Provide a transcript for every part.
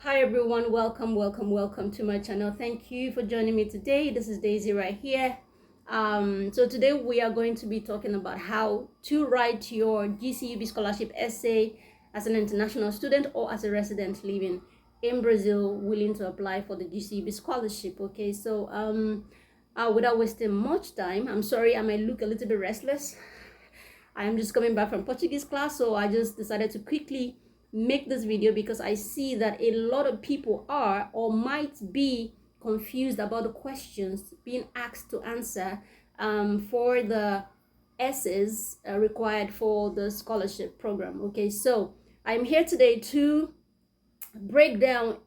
Hi everyone, welcome to my channel. Thank you for joining me today. This is Daisy right here. So today we are going to be talking about how to write your GCUB scholarship essay as an international student or as a resident living in Brazil willing to apply for the GCUB scholarship. Okay, so without wasting much time, I'm sorry I might look a little bit restless. I'm just coming back from Portuguese class, so I just decided to quickly make this video because I see that a lot of people are or might be confused about the questions being asked to answer for the essays required for the scholarship program. Okay, so I'm here today to break down.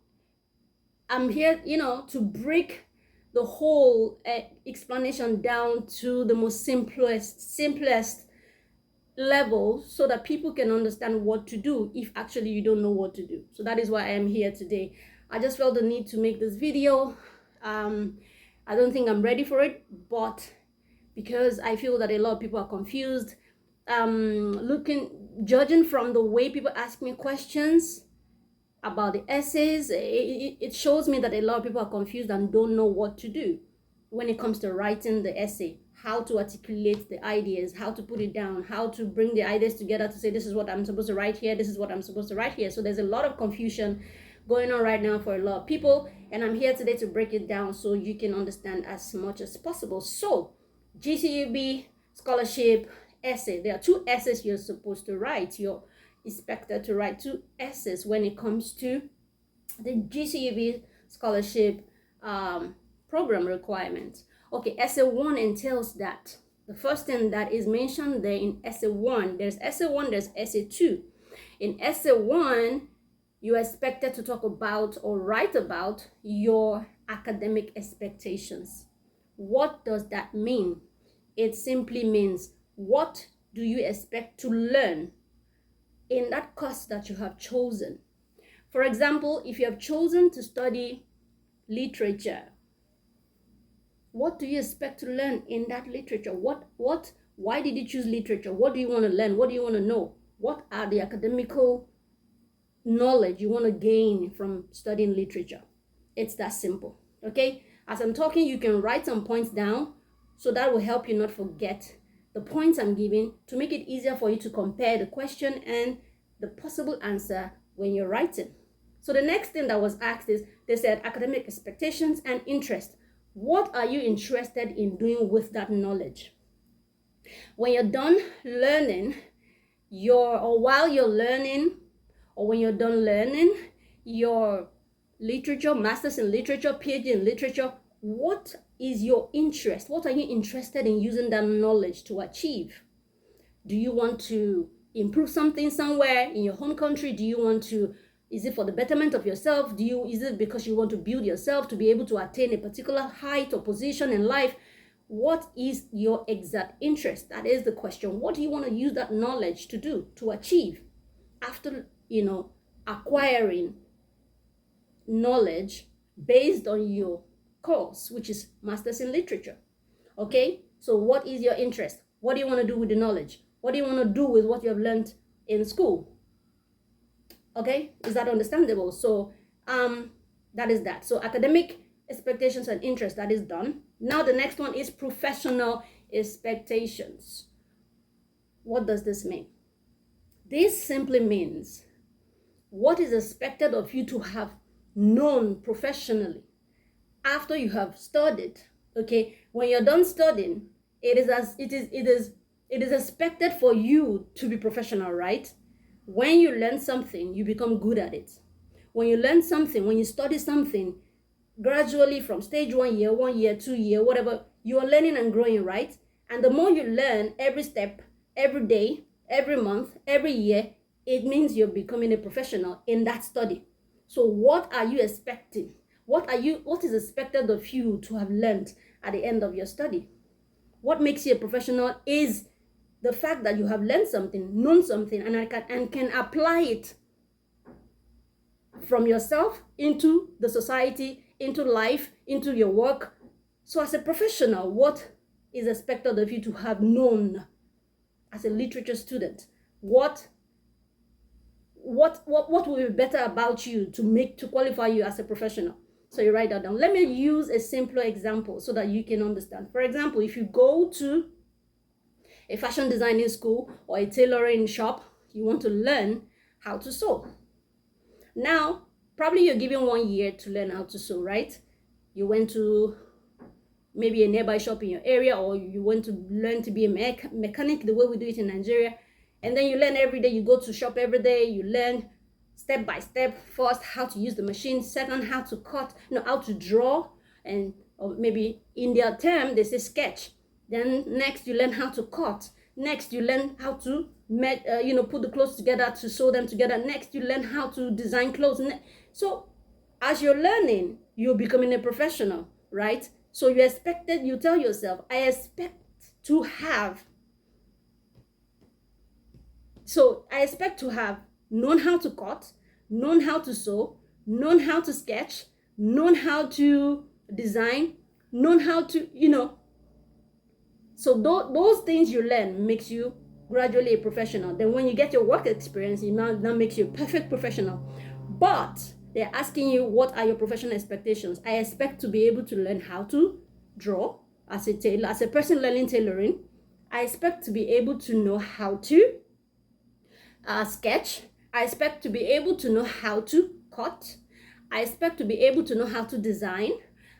I'm here, to break the whole explanation down to the most simplest level so that people can understand what to do if actually you don't know what to do. So that is why I am here today. I just felt the need to make this video. I don't think I'm ready for it, but because I feel that a lot of people are confused, judging from the way people ask me questions about the essays, it shows me that a lot of people are confused and don't know what to do when it comes to writing the essay, how to articulate the ideas, how to put it down, how to bring the ideas together to say, this is what I'm supposed to write here, this is what I'm supposed to write here. So there's a lot of confusion going on right now for a lot of people, and I'm here today to break it down so you can understand as much as possible. So GCUB scholarship essay, there are two essays you're supposed to write. You're expected to write two essays when it comes to the GCUB scholarship program requirements. Okay, essay 1 entails that. The first thing that is mentioned there in essay 1, there's essay 1, there's essay 2. In essay 1, you are expected to talk about or write about your academic expectations. What does that mean? It simply means, what do you expect to learn in that course that you have chosen? For example, if you have chosen to study literature, what do you expect to learn in that literature? Why did you choose literature? What do you want to learn? What do you want to know? What are the academical knowledge you want to gain from studying literature? It's that simple. Okay, as I'm talking, you can write some points down so that will help you not forget the points I'm giving, to make it easier for you to compare the question and the possible answer when you're writing. So the next thing that was asked is, they said academic expectations and interest. What are you interested in doing with that knowledge? When you're done learning while you're learning, or when you're done learning your literature, master's in literature, PhD in literature, what is your interest? What are you interested in using that knowledge to achieve? Do you want to improve something somewhere in your home country? Do you want to, is it for the betterment of yourself? Is it because you want to build yourself to be able to attain a particular height or position in life? What is your exact interest? That is the question. What do you want to use that knowledge to do, to achieve after, acquiring knowledge based on your course, which is Masters in Literature? Okay, so what is your interest? What do you want to do with the knowledge? What do you want to do with what you have learned in school? Okay, is that understandable? So that is that. So academic expectations and interest, that is done. Now the next one is professional expectations. What does this mean? This simply means what is expected of you to have known professionally after you have studied. Okay, when you're done studying, it is expected for you to be professional, right? When you learn something, you become good at it. When you learn something, when you study something, gradually from stage 1 year, 1 year, 2 year, whatever, you are learning and growing, right? And the more you learn every step, every day, every month, every year, it means you're becoming a professional in that study. So what are you expecting? What is expected of you to have learned at the end of your study? What makes you a professional is the fact that you have learned something, known something, and can apply it from yourself into the society, into life, into your work. So as a professional, what is expected of you to have known as a literature student? What what will be better about you to qualify you as a professional. So you write that down. Let me use a simpler example so that you can understand. For example, if you go to a fashion designing school or a tailoring shop, you want to learn how to sew. Now, probably you're given 1 year to learn how to sew, right? You went to maybe a nearby shop in your area, or you want to learn to be a mechanic the way we do it in Nigeria. And then you learn every day. You go to shop every day. You learn step by step. First, how to use the machine. Second, how to cut, how to draw. And or maybe in their term, they say sketch. Then next, you learn how to cut. Next, you learn how to put the clothes together, to sew them together. Next, you learn how to design clothes. So as you're learning, you're becoming a professional, right? So you tell yourself, I expect to have known how to cut, known how to sew, known how to sketch, known how to design, known how to, So those things you learn makes you gradually a professional. Then when you get your work experience, it now makes you a perfect professional. But they're asking you, what are your professional expectations? I expect to be able to learn how to draw as a person learning tailoring. I expect to be able to know how to sketch. I expect to be able to know how to cut. I expect to be able to know how to design.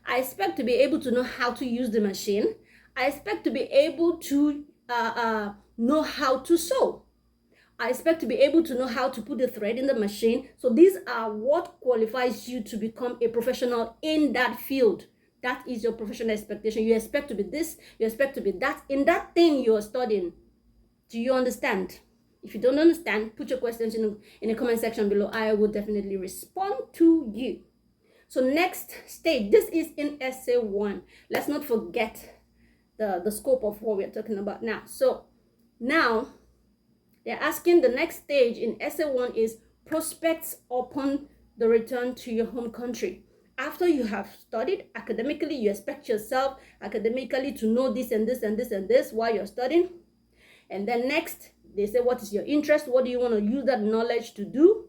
I expect to be able to know how to use the machine. I expect to be able to know how to sew. I expect to be able to know how to put the thread in the machine. So these are what qualifies you to become a professional in that field. That is your professional expectation. You expect to be this, you expect to be that in that thing you are studying. Do you understand? If you don't understand, put your questions in the comment section below. I will definitely respond to you. So next stage, this is in essay 1. Let's not forget the scope of what we're talking about now. So now they're asking, the next stage in essay 1 is prospects upon the return to your home country. After you have studied academically, you expect yourself academically to know this and this and this and this while you're studying. And then next, they say, what is your interest? What do you want to use that knowledge to do?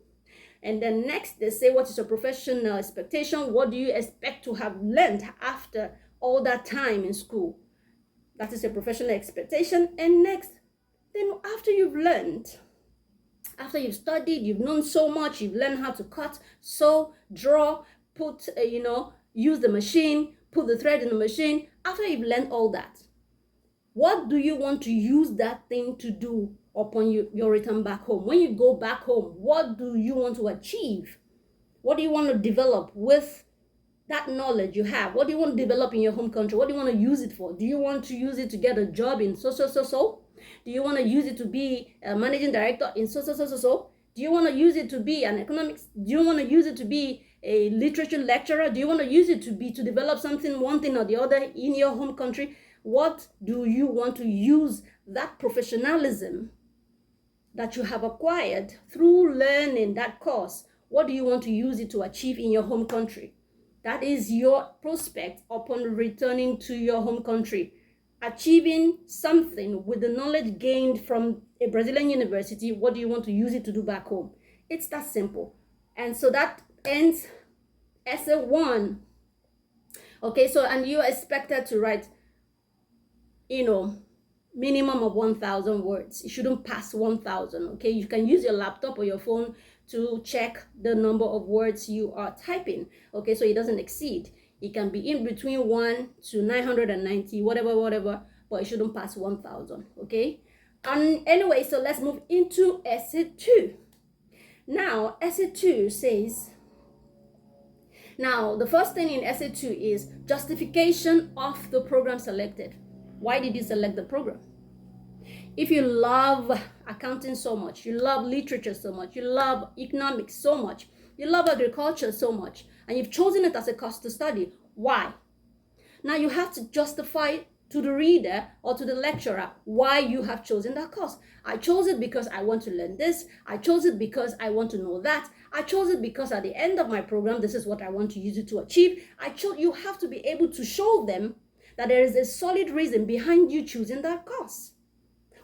And then next, they say, what is your professional expectation? What do you expect to have learned after all that time in school? That is your professional expectation. And next, then after you've learned, after you've studied, you've known so much, you've learned how to cut, sew, draw, put, use the machine, put the thread in the machine. After you've learned all that, what do you want to use that thing to do upon your return back home? When you go back home, what do you want to achieve? What do you want to develop with that knowledge you have? What do you want to develop in your home country? What do you want to use it for? Do you want to use it to get a job in so? Do you want to use it to be a managing director in so? Do you want to use it to be an economics? Do you want to use it to be a literature lecturer? Do you want to use it to develop something, one thing or the other in your home country? What do you want to use that professionalism that you have acquired through learning that course? What do you want to use it to achieve in your home country? That is your prospect upon returning to your home country. Achieving something with the knowledge gained from a Brazilian university, what do you want to use it to do back home? It's that simple. And so that ends essay 1. Okay, so and you're expected to write, minimum of 1,000 words. It shouldn't pass 1,000, okay? You can use your laptop or your phone to check the number of words you are typing, okay? So it doesn't exceed. It can be in between 1 to 990, whatever, but it shouldn't pass 1,000, okay? And anyway, so let's move into essay 2. Now, essay 2 says, now the first thing in essay 2 is justification of the program selected. Why did you select the program? If you love accounting so much, you love literature so much, you love economics so much, you love agriculture so much, and you've chosen it as a course to study, why? Now you have to justify to the reader or to the lecturer why you have chosen that course. I chose it because I want to learn this. I chose it because I want to know that. I chose it because at the end of my program, this is what I want to use it to achieve. You have to be able to show them that there is a solid reason behind you choosing that course.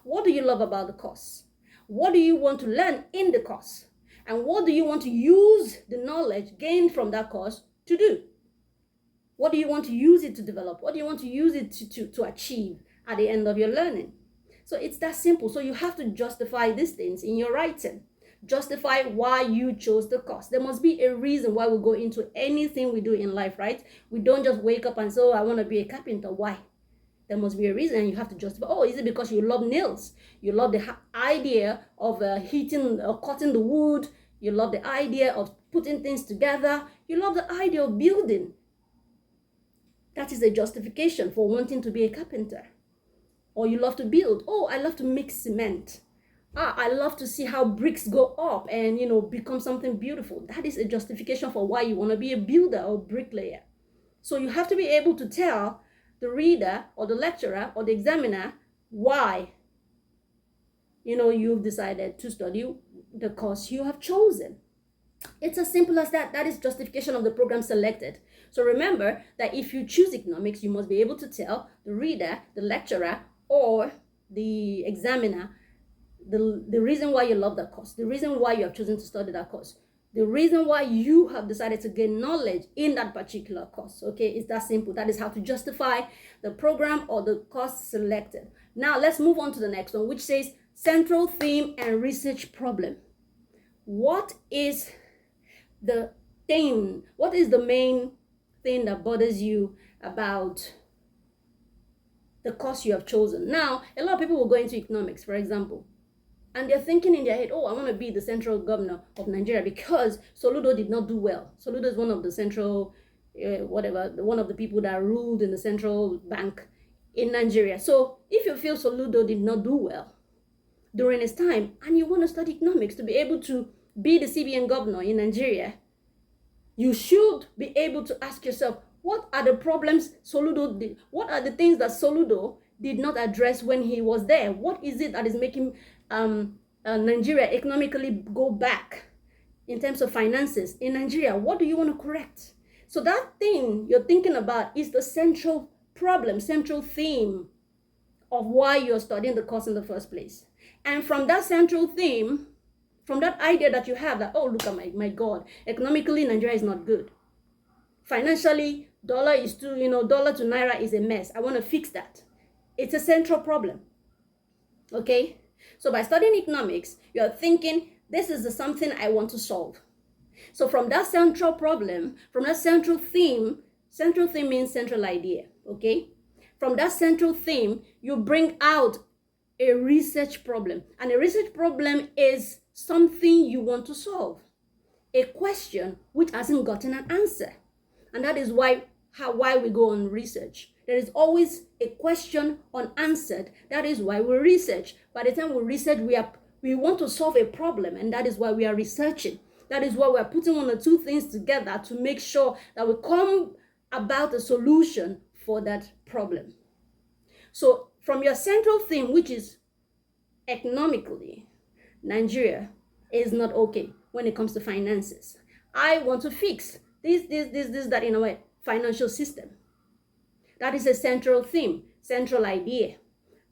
What do you love about the course? What do you want to learn in the course? And what do you want to use the knowledge gained from that course to do? What do you want to use it to develop? What do you want to use it to achieve at the end of your learning? So it's that simple. So you have to justify these things in your writing. Justify why you chose the course. There must be a reason why we go into anything we do in life, right? We don't just wake up and say, oh, I want to be a carpenter. Why? There must be a reason, and you have to justify. Oh, is it because you love nails? You love the idea of heating or cutting the wood. You love the idea of putting things together. You love the idea of building. That is a justification for wanting to be a carpenter. Or you love to build. Oh, I love to mix cement. I love to see how bricks go up and, become something beautiful. That is a justification for why you want to be a builder or bricklayer. So you have to be able to tell the reader or the lecturer or the examiner why, you've decided to study the course you have chosen. It's as simple as that. That is justification of the program selected. So remember that if you choose economics, you must be able to tell the reader, the lecturer, or the examiner the reason why you love that course, the reason why you have chosen to study that course, the reason why you have decided to gain knowledge in that particular course. Okay, it's that simple. That is how to justify the program or the course selected. Now let's move on to the next one, which says central theme and research problem. What is the thing? What is the main thing that bothers you about the course you have chosen? Now, a lot of people will go into economics, for example, and they're thinking in their head, oh, I want to be the central governor of Nigeria because Soludo did not do well. Soludo is one of the central, one of the people that ruled in the central bank in Nigeria. So if you feel Soludo did not do well during his time and you want to study economics to be able to be the CBN governor in Nigeria, you should be able to ask yourself, what are the problems Soludo did? What are the things that Soludo did not address when he was there? What is it that is making Nigeria economically go back in terms of finances in Nigeria? What do you want to correct? So that thing you're thinking about is the central problem, central theme of why you're studying the course in the first place. And from that central theme, from that idea that you have that, oh, look at my God, economically, Nigeria is not good. Financially, dollar to naira is a mess. I want to fix that. It's a central problem. Okay? So by studying economics, you're thinking, this is something I want to solve. So from that central problem, from that central theme means central idea. Okay? From that central theme, you bring out a research problem. And a research problem is something you want to solve. A question which hasn't gotten an answer. And that is why we go on research. There is always a question unanswered. That is why we research. By the time we research, we want to solve a problem, and that is why we are researching. That is why we are putting one or two things together to make sure that we come about a solution for that problem. So from your central theme, which is economically, Nigeria is not okay when it comes to finances. I want to fix this, that in our financial system. That is a central theme, central idea.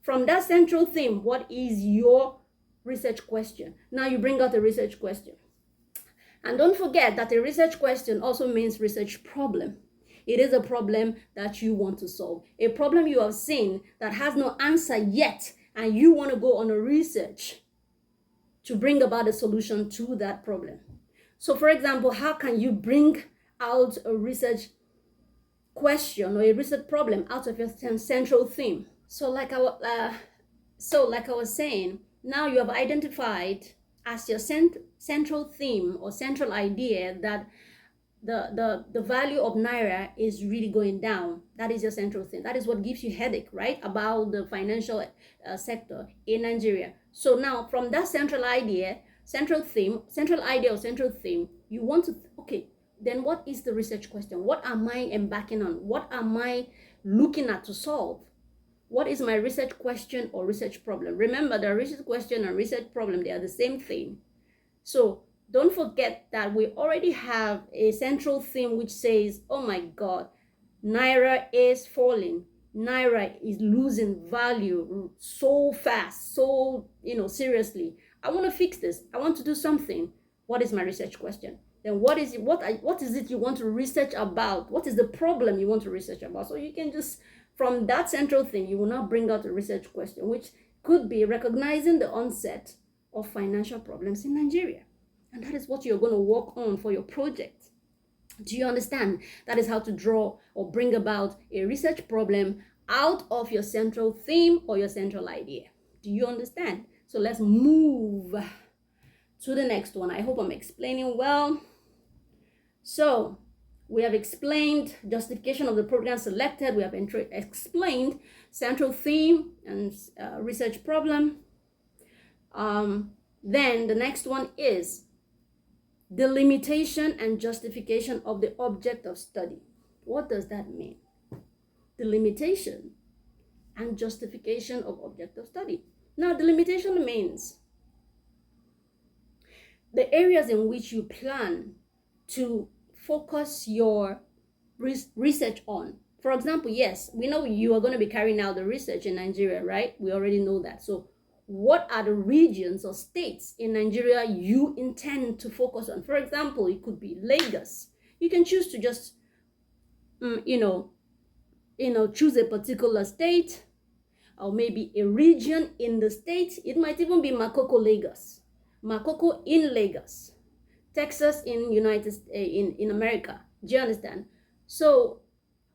From that central theme, what is your research question? Now you bring out a research question. And don't forget that a research question also means research problem. It is a problem that you want to solve. A problem you have seen that has no answer yet, and you want to go on a research to bring about a solution to that problem. So for example, how can you bring out a research question or a research problem out of your central theme? So like I was saying, now you have identified as your central theme or central idea that the value of naira is really going down. That is your central theme. That is what gives you headache, right, about the financial sector in Nigeria. So now from that central idea, central idea or central theme, you want to, okay, then what is the research question? What am I embarking on? What am I looking at to solve? What is my research question or research problem? Remember, the research question and research problem, they are the same thing. So don't forget that we already have a central theme which says, oh my God, naira is falling. Naira is losing value so fast, so seriously. I want to fix this. I want to do something. What is my research question? Then what is it you want to research about? What is the problem you want to research about? So you can just, from that central thing, you will now bring out a research question, which could be recognizing the onset of financial problems in Nigeria. And that is what you're going to work on for your project. Do you understand? That is how to draw or bring about a research problem out of your central theme or your central idea. Do you understand? So let's move to the next one. I hope I'm explaining well. So we have explained justification of the program selected. We have explained central theme and research problem. Then the next one is delimitation and justification of the object of study. What does that mean? Delimitation and justification of object of study. Now, delimitation means the areas in which you plan to focus your research on. For example, yes, we know you are going to be carrying out the research in Nigeria, right? We already know that. So what are the regions or states in Nigeria you intend to focus on? For example, it could be Lagos. You can choose to just, choose a particular state, or maybe a region in the state. It might even be Makoko, Lagos, Makoko in Lagos, Texas in America. Do you understand? So,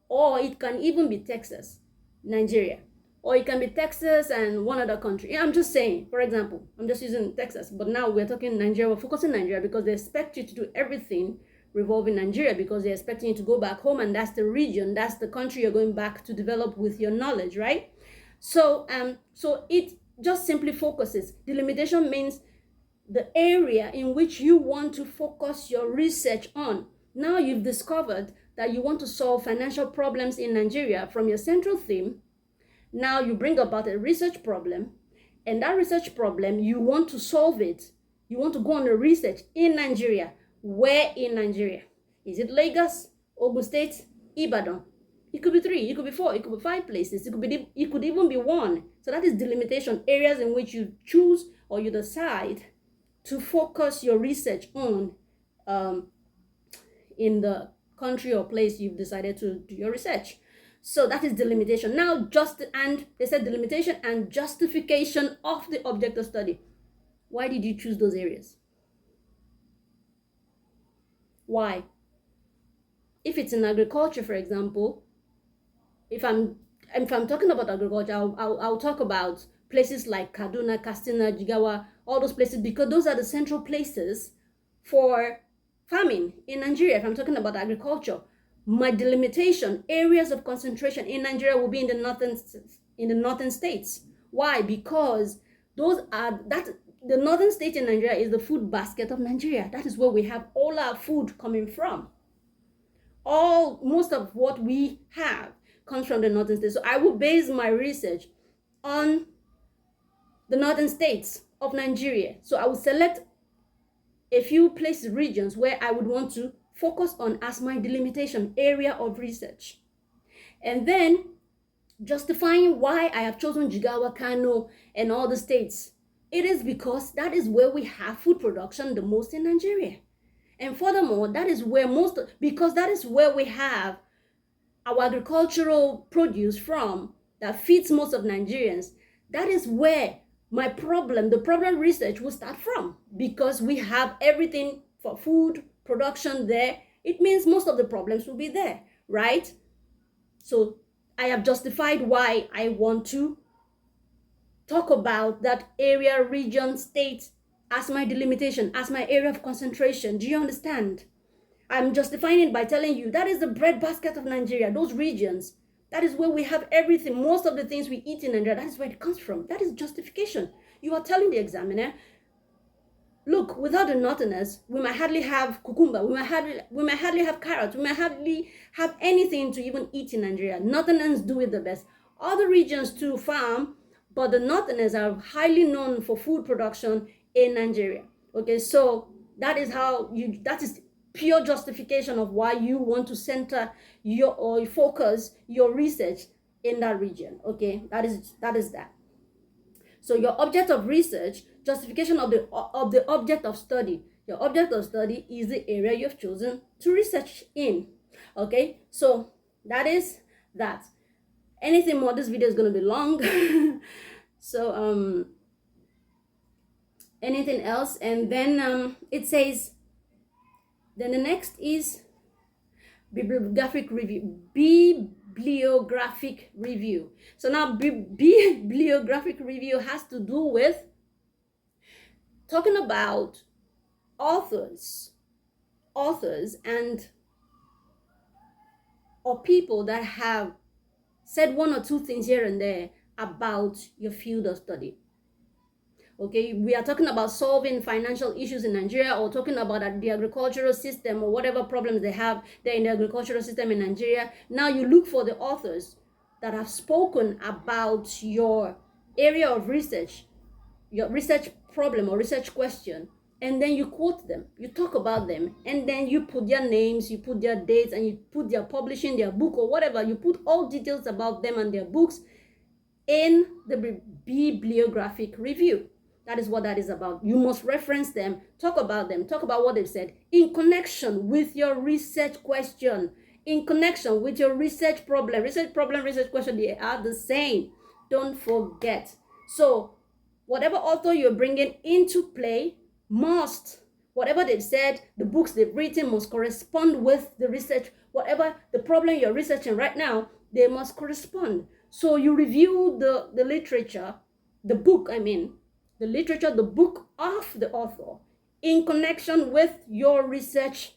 or it can even be Texas, Nigeria. Or it can be Texas and one other country. I'm just saying, for example, I'm just using Texas, but now we're talking Nigeria, we're focusing Nigeria because they expect you to do everything revolving Nigeria, because they're expecting you to go back home, and that's the region, that's the country you're going back to develop with your knowledge, right? So it just simply focuses. Delimitation means the area in which you want to focus your research on. Now you've discovered that you want to solve financial problems in Nigeria from your central theme. Now you bring about a research problem, and that research problem, you want to solve it. You want to go on a research in Nigeria. Where in Nigeria? Is it Lagos, Ogun State, Ibadan? It could be 3, it could be 4, it could be 5 places. It could even be 1. So that is delimitation, areas in which you choose or you decide to focus your research on in the country or place you've decided to do your research. So that is delimitation. Now, they said delimitation and justification of the object of study. Why did you choose those areas? Why? If it's in agriculture, for example, if I'm talking about agriculture, I'll talk about places like Kaduna, Katsina, Jigawa, all those places, because those are the central places for farming in Nigeria. If I'm talking about agriculture, my delimitation, areas of concentration in Nigeria will be in the northern states. Why? Because the northern state in Nigeria is the food basket of Nigeria. That is where we have all our food coming from. Most of what we have comes from the northern states. So I will base my research on the northern states of Nigeria. So I will select a few places, regions, where I would want to focus on as my delimitation area of research. And then justifying why I have chosen Jigawa, Kano, and all the states. It is because that is where we have food production the most in Nigeria. And furthermore, that is where we have our agricultural produce from that feeds most of Nigerians. That is where the problem research will start from, because we have everything for food production there. It means most of the problems will be there, right? So I have justified why I want to talk about that area, region, state as my delimitation, as my area of concentration. Do you understand? I'm justifying it by telling you that is the breadbasket of Nigeria, those regions. That is where we have everything. Most of the things we eat in Nigeria, that is where it comes from. That is justification. You are telling the examiner, look, without the northerners, we might hardly have cucumber, we might hardly have carrots, we might hardly have anything to even eat in Nigeria. Northerners do it the best. Other regions too farm, but the northerners are highly known for food production in Nigeria. Okay, so that is pure justification of why you want to center or focus your research in that region. Okay, that is that. So your object of research, justification of the object of study. Your object of study is the area you've chosen to research in. Okay, so that is that. Anything more, this video is going to be long. So anything else? And then it says, then the next is bibliographic review. Bibliographic review. So now bibliographic review has to do with talking about authors and or people that have said one or two things here and there about your field of study. Okay, we are talking about solving financial issues in Nigeria, or talking about the agricultural system, or whatever problems they have there in the agricultural system in Nigeria. Now you look for the authors that have spoken about your area of research, your research problem or research question, and then you quote them, you talk about them, and then you put their names, you put their dates, and you put their publishing, their book, or whatever. You put all details about them and their books in the bibliographic review. That is what that is about. You must reference them, talk about what they've said in connection with your research question, in connection with your research problem, research question. They are the same. Don't forget. So whatever author you're bringing into play must, whatever they've said, the books they've written must correspond with the research. Whatever the problem you're researching right now, they must correspond. So you review the literature, the book, the literature, the book of the author in connection with your research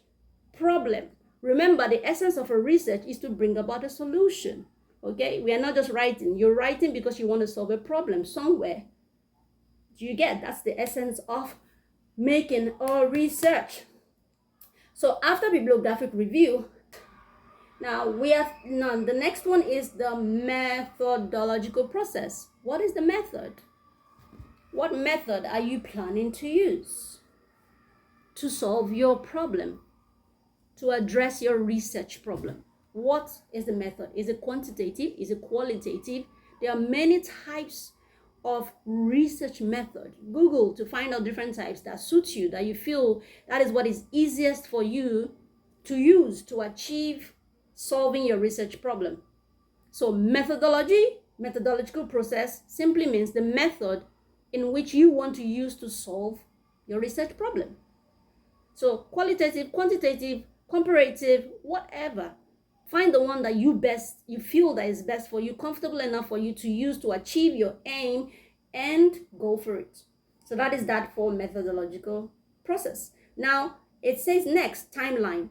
problem. Remember, the essence of a research is to bring about a solution. Okay, we are not just writing. You're writing because you want to solve a problem somewhere. Do you get? That's the essence of making a research. So after bibliographic review, now the next one is the methodological process. What is the method? What method are you planning to use to solve your problem, to address your research problem? What is the method? Is it quantitative? Is it qualitative? There are many types of research method. Google to find out different types that suit you, that you feel that is what is easiest for you to use to achieve solving your research problem. So methodological process simply means the method in which you want to use to solve your research problem. So qualitative, quantitative, comparative, whatever. Find the one that you feel that is best for you, comfortable enough for you to use to achieve your aim, and go for it. So that is that for methodological process. Now it says next, timeline.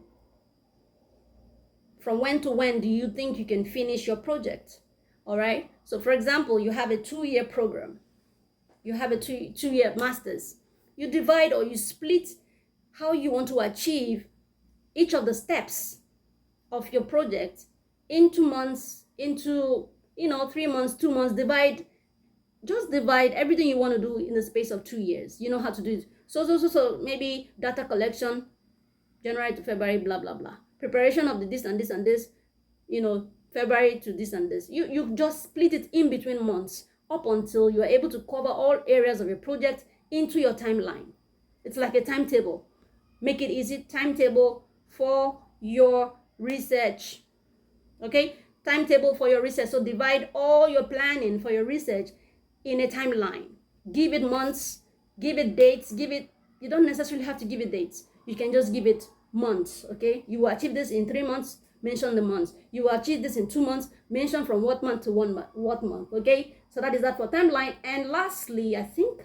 From when to when do you think you can finish your project? All right. So for example, you have a 2-year program. You have a two-year master's. You divide or you split how you want to achieve each of the steps of your project into months, into 3 months, 2 months. Divide everything you want to do in the space of 2 years. You know how to do it. So maybe data collection, January to February, blah blah blah. Preparation of the this and this and this, February to this and this. You just split it in between months up until you are able to cover all areas of your project into your timeline. It's like a timetable. Make it easy. Timetable for your research. Okay, timetable for your research. So divide all your planning for your research in a timeline. Give it months, give it dates, you don't necessarily have to give it dates. You can just give it months. Okay, you will achieve this in 3 months, mention the months. You will achieve this in 2 months, mention from what month to what month. Okay, so that is that for timeline. And lastly, I think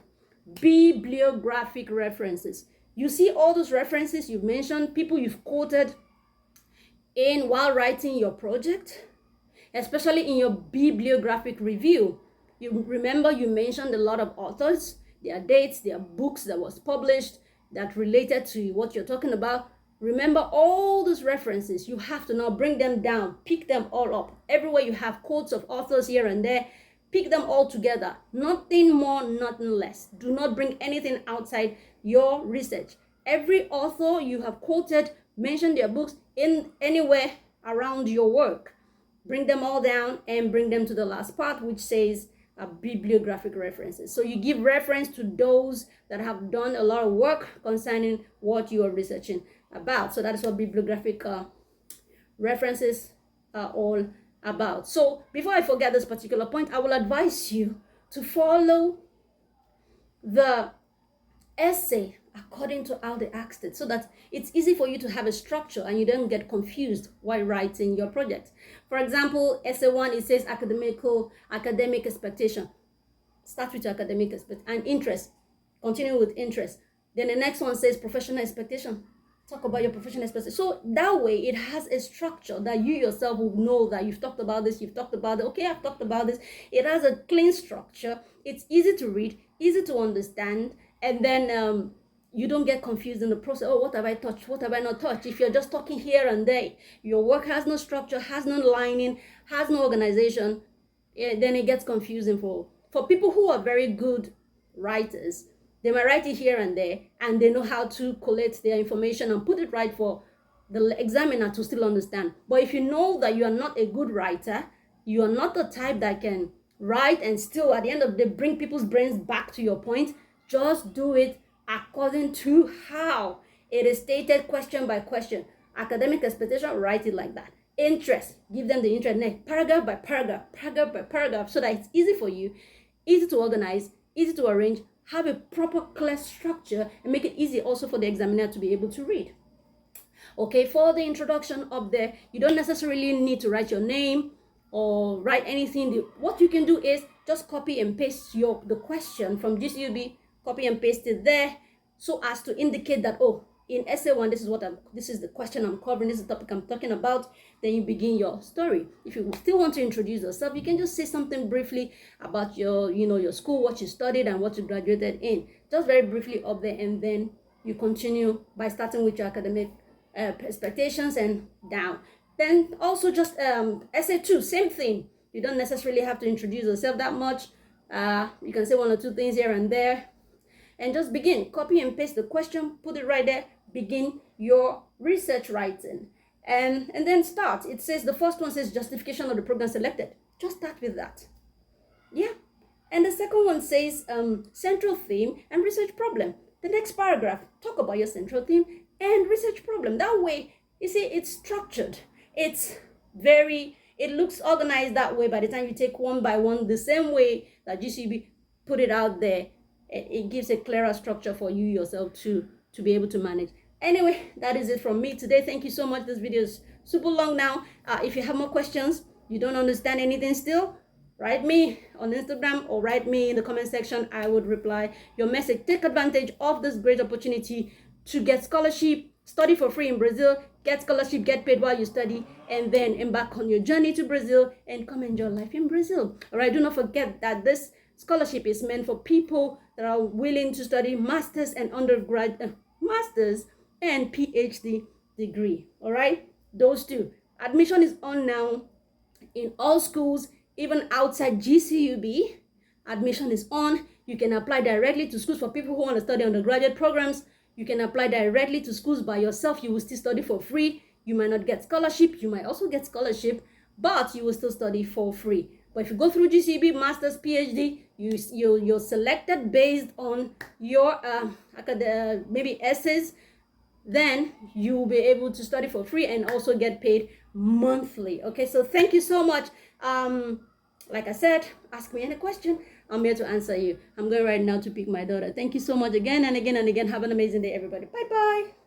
bibliographic references. You see all those references you've mentioned, people you've quoted while writing your project, especially in your bibliographic review. You remember you mentioned a lot of authors, their dates, their books that was published that related to what you're talking about. Remember all those references. You have to now bring them down, pick them all up. Everywhere you have quotes of authors here and there, pick them all together. Nothing more, nothing less. Do not bring anything outside your research. Every author you have quoted, mention their books in anywhere around your work. Bring them all down and bring them to the last part, which says bibliographic references. So you give reference to those that have done a lot of work concerning what you are researching about. So that is what bibliographic references are all about. So before I forget this particular point, I will advise you to follow the essay according to how they asked it, so that it's easy for you to have a structure and you don't get confused while writing your project. For example, essay 1, it says academic expectation. Start with your academic and interest. Continue with interest. Then the next one says professional expectation. Talk about your professional expectation. So that way it has a structure that you yourself will know that you've talked about this, you've talked about it. Okay, I've talked about this. It has a clean structure. It's easy to read, easy to understand, and then you don't get confused in the process. Oh, what have I touched? What have I not touched? If you're just talking here and there, your work has no structure, has no lining, has no organization, then it gets confusing for people who are very good writers. They might write it here and there, and they know how to collate their information and put it right for the examiner to still understand. But if you know that you are not a good writer, you are not the type that can write and still at the end of the day bring people's brains back to your point, just do it according to how it is stated, question by question. Academic expectation, write it like that. Interest, give them the interest next, paragraph by paragraph, paragraph by paragraph, so that it's easy for you, easy to organize, easy to arrange, have a proper clear structure, and make it easy also for the examiner to be able to read. Okay, for the introduction up there, you don't necessarily need to write your name or write anything. What you can do is just copy and paste the question from GCUB, copy and paste it there, so as to indicate that, oh, in essay 1, this is the question I'm covering, this is the topic I'm talking about. Then you begin your story. If you still want to introduce yourself, you can just say something briefly about your school, what you studied and what you graduated in, just very briefly up there, and then you continue by starting with your academic expectations and down. Then also just essay 2, same thing. You don't necessarily have to introduce yourself that much. You can say 1 or 2 things here and there, and just begin. Copy and paste the question, put it right there, begin your research writing, and then start. It says, the first one says justification of the program selected. Just start with that. Yeah. And the second one says central theme and research problem. The next paragraph, talk about your central theme and research problem. That way, you see, it's structured. It looks organized that way by the time you take one by one, the same way that GCUB put it out there. It gives a clearer structure for you yourself to be able to manage. Anyway, that is it from me today. Thank you so much. This video is super long now. If you have more questions, you don't understand anything still, write me on Instagram or write me in the comment section. I would reply your message. Take advantage of this great opportunity to get scholarship, study for free in Brazil, get scholarship, get paid while you study, and then embark on your journey to Brazil and come enjoy life in Brazil. All right, do not forget that this scholarship is meant for people that are willing to study masters and masters and PhD degree. All right, those two. Admission is on now in all schools, even outside GCUB. Admission is on. You can apply directly to schools for people who want to study undergraduate programs. You can apply directly to schools by yourself. You will still study for free. You might not get scholarship. You might also get scholarship, but you will still study for free. But if you go through GCUB, Masters, PhD, you're selected based on your maybe essays, then you will be able to study for free and also get paid monthly. Okay, so thank you so much. Like I said, ask me any question. I'm here to answer you. I'm going right now to pick my daughter. Thank you so much again and again and again. Have an amazing day, everybody. Bye-bye.